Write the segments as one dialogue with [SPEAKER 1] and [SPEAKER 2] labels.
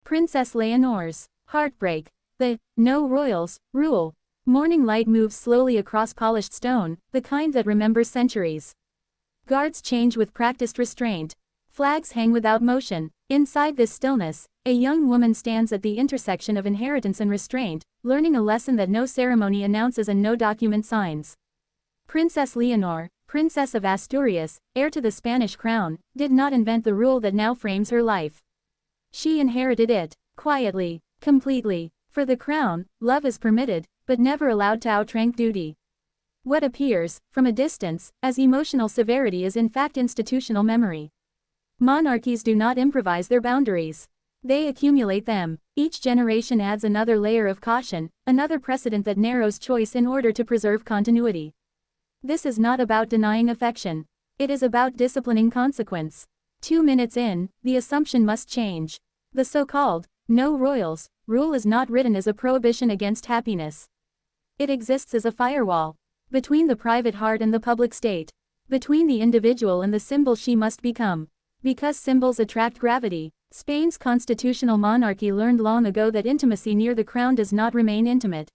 [SPEAKER 1] Princess Leonor's Heartbreak. The No Royals Rule. Morning light moves slowly across polished stone, the kind that remembers centuries. Guards change with practiced restraint. Flags hang without motion. Inside this stillness, a young woman stands at the intersection of inheritance and restraint, learning a lesson that no ceremony announces and no document signs. Princess Leonor, Princess of Asturias, heir to the Spanish crown, did not invent the rule that now frames her life. She inherited it, quietly, completely. For the crown, love is permitted, but never allowed to outrank duty. What appears, from a distance, as emotional severity is in fact institutional memory. Monarchies do not improvise their boundaries. They accumulate them. Each generation adds another layer of caution, another precedent that narrows choice in order to preserve continuity. This is not about denying affection. It is about disciplining consequence. 2 minutes in, the assumption must change. The so-called No Royals rule is not written as a prohibition against happiness. It exists as a firewall. Between the private heart and the public state. Between the individual and the symbol she must become. Because symbols attract gravity. Spain's constitutional monarchy learned long ago that intimacy near the crown does not remain intimate.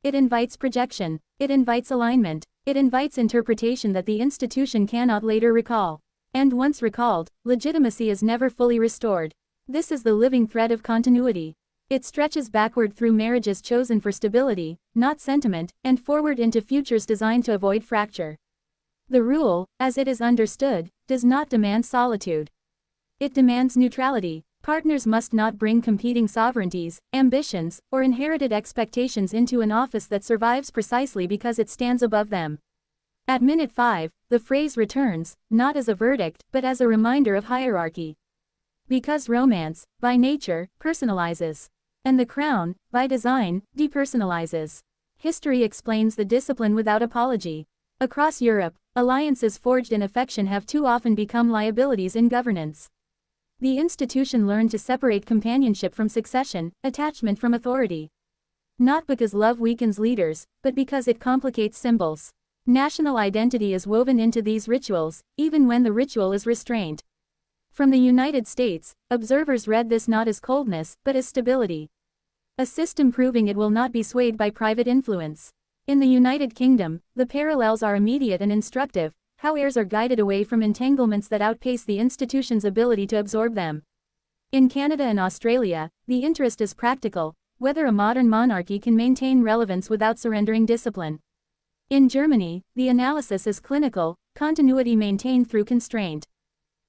[SPEAKER 1] It invites projection. It invites alignment. It invites interpretation that the institution cannot later recall. And once recalled, legitimacy is never fully restored. This is the living thread of continuity. It stretches backward through marriages chosen for stability, not sentiment, and forward into futures designed to avoid fracture. The rule, as it is understood, does not demand solitude. It demands neutrality. Partners must not bring competing sovereignties, ambitions, or inherited expectations into an office that survives precisely because it stands above them. At minute 5, the phrase returns, not as a verdict, but as a reminder of hierarchy. Because romance, by nature, personalizes. And the crown, by design, depersonalizes. History explains the discipline without apology. Across Europe, alliances forged in affection have too often become liabilities in governance. The institution learned to separate companionship from succession, attachment from authority. Not because love weakens leaders, but because it complicates symbols. National identity is woven into these rituals, even when the ritual is restraint. From the United States, observers read this not as coldness, but as stability. A system proving it will not be swayed by private influence. In the United Kingdom, the parallels are immediate and instructive, how heirs are guided away from entanglements that outpace the institution's ability to absorb them. In Canada and Australia, the interest is practical, whether a modern monarchy can maintain relevance without surrendering discipline. In Germany, the analysis is clinical, continuity maintained through constraint.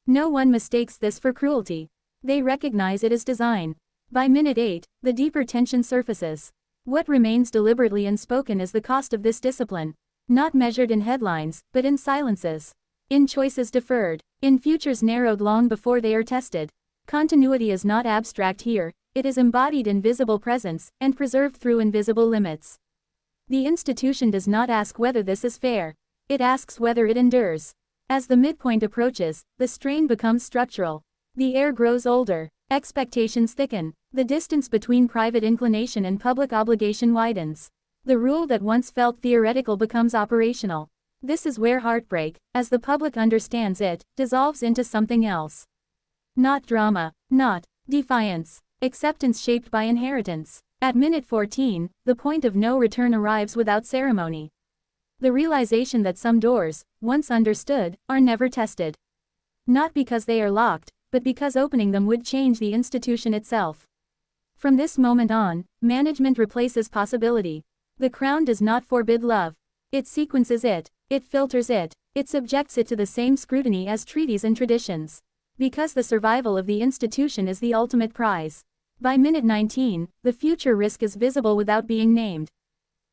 [SPEAKER 1] No one mistakes this for cruelty. They recognize it as design. By minute 8, the deeper tension surfaces. What remains deliberately unspoken is the cost of this discipline. Not measured in headlines, but in silences. In choices deferred. In futures narrowed long before they are tested. Continuity is not abstract here, it is embodied in visible presence, and preserved through invisible limits. The institution does not ask whether this is fair. It asks whether it endures. As the midpoint approaches, the strain becomes structural. The air grows older. Expectations thicken. The distance between private inclination and public obligation widens. The rule that once felt theoretical becomes operational. This is where heartbreak, as the public understands it, dissolves into something else. Not drama. Not defiance. Acceptance shaped by inheritance. At minute 14, the point of no return arrives without ceremony. The realization that some doors, once understood, are never tested. Not because they are locked, but because opening them would change the institution itself. From this moment on, management replaces possibility. The crown does not forbid love. It sequences it. It filters it. It subjects it to the same scrutiny as treaties and traditions. Because the survival of the institution is the ultimate prize. By minute 19, the future risk is visible without being named.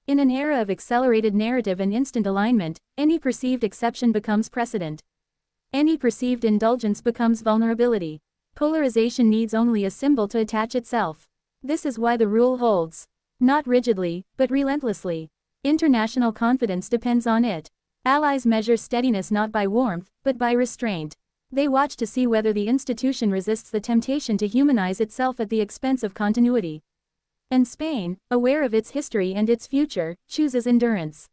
[SPEAKER 1] In an era of accelerated narrative and instant alignment, any perceived exception becomes precedent. Any perceived indulgence becomes vulnerability. Polarization needs only a symbol to attach itself. This is why the rule holds. Not rigidly, but relentlessly. International confidence depends on it. Allies measure steadiness not by warmth, but by restraint. They watch to see whether the institution resists the temptation to humanize itself at the expense of continuity. And Spain, aware of its history and its future, chooses endurance.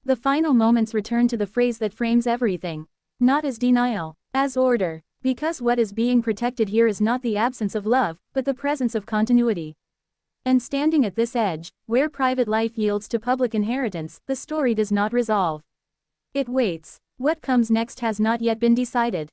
[SPEAKER 1] The final moments return to the phrase that frames everything. Not as denial, as order. Because what is being protected here is not the absence of love, but the presence of continuity. And standing at this edge, where private life yields to public inheritance, the story does not resolve. It waits. What comes next has not yet been decided.